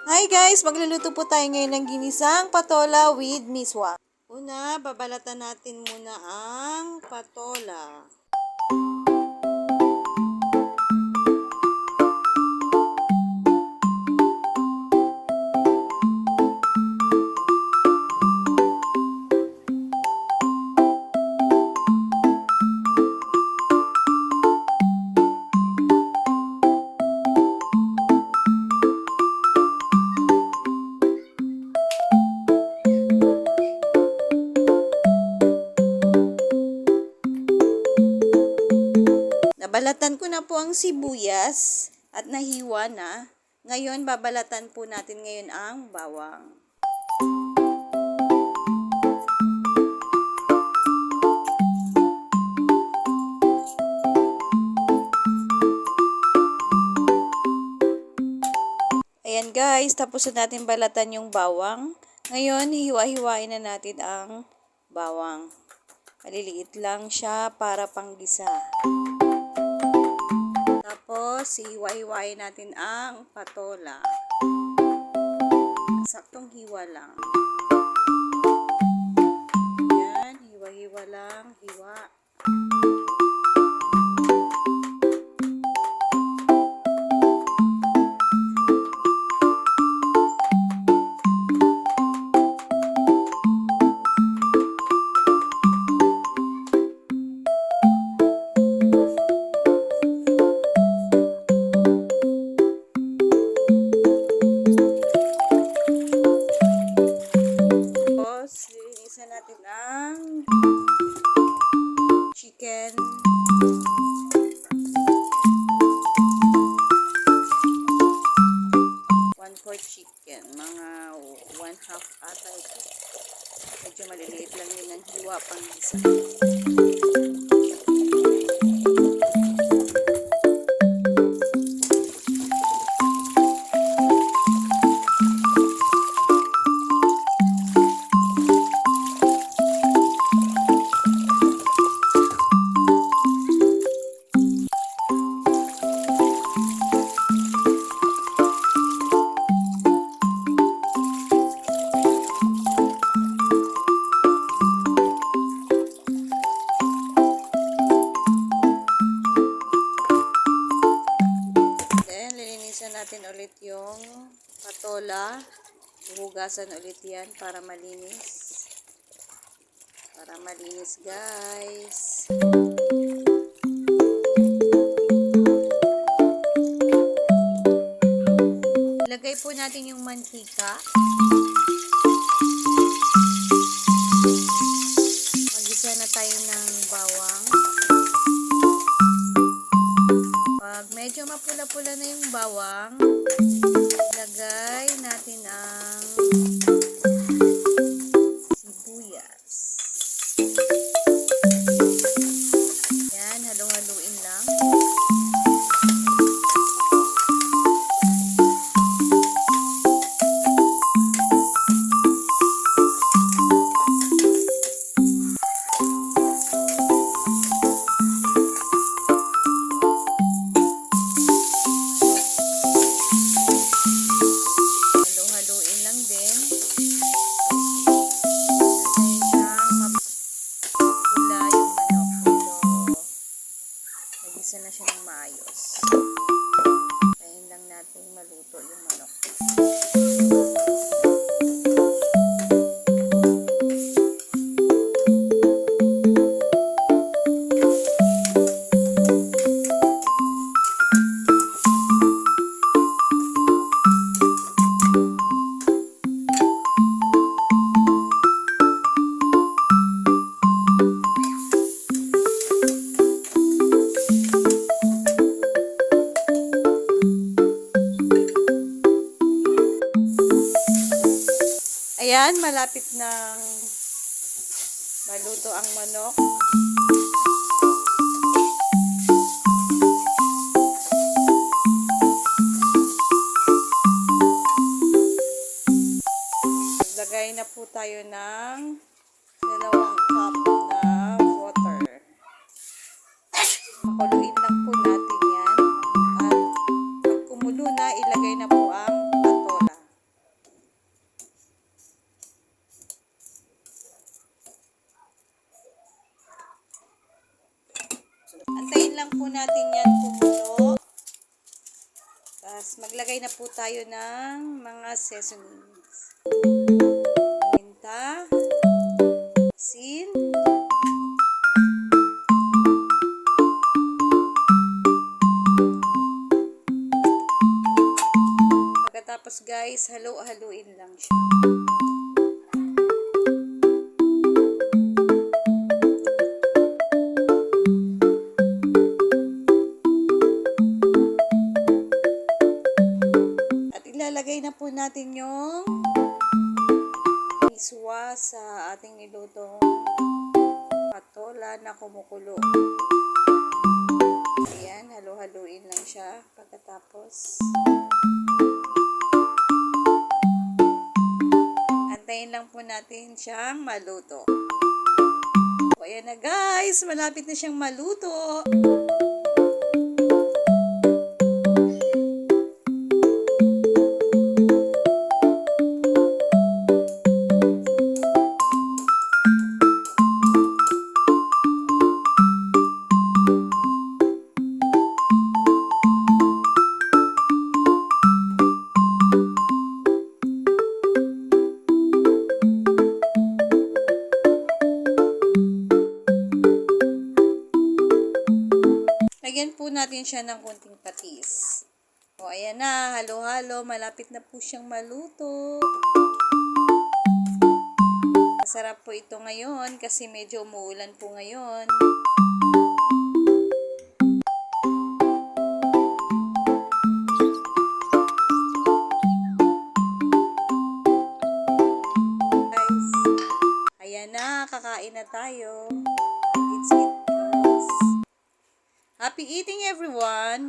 Hi guys! Magluluto po tayo ngayon ng ginisang patola with miswa. Una, babalatan natin muna ang patola. Nabalatan ko na po ang sibuyas at nahiwa na. Ngayon, babalatan po natin ngayon ang bawang. Ayan guys, tapos na natin balatan yung bawang. Ngayon, hiwa-hiwain na natin ang bawang. Maliliit lang siya para panggisa. Tapos, hiwa-hiwain natin ang patola. Saktong hiwa lang. Yan, hiwa-hiwa lang, hiwa. Lilinisan natin ang chicken. 1/4 chicken. Mga 1/2 ata ito. Medyo maliliit lang yun ang hiwa pang isa. Natin ulit yung patola. Huhugasan ulit yan para malinis. Para malinis guys. Ilagay po natin yung mantika. Magisa na tayo ng bawang. Pag medyo mapula-pula na yung bawang, ilagay natin ang sibuyas. Yan, halu-haluin lang. Isa na siya ng maayos. Tayin lang natin maluto yung manok. Ayan, malapit nang maluto ang manok. Maglagay na po tayo ng 2 cup na water. Pakuluin lang po natin yan. At pag kumulo na, ilagay na po ang patola. natin yan kumulo. Tapos maglagay na po tayo ng mga seasonings. Minta, asin, pagkatapos guys, halo-haluin lang siya. Ilalagay na po natin yung iswa sa ating nilutong patola na kumukulo. Ayan, halo-haluin lang siya. Pagkatapos, antayin lang po natin siyang maluto. O, ayan na guys, malapit na siyang maluto. Lagyan po natin siya ng konting patis. O, ayan na. Halo-halo. Malapit na po siyang maluto. Masarap po ito ngayon kasi medyo umuulan po ngayon. Guys, ayan na. Kakain na tayo. It's it, guys. Happy eating, everyone!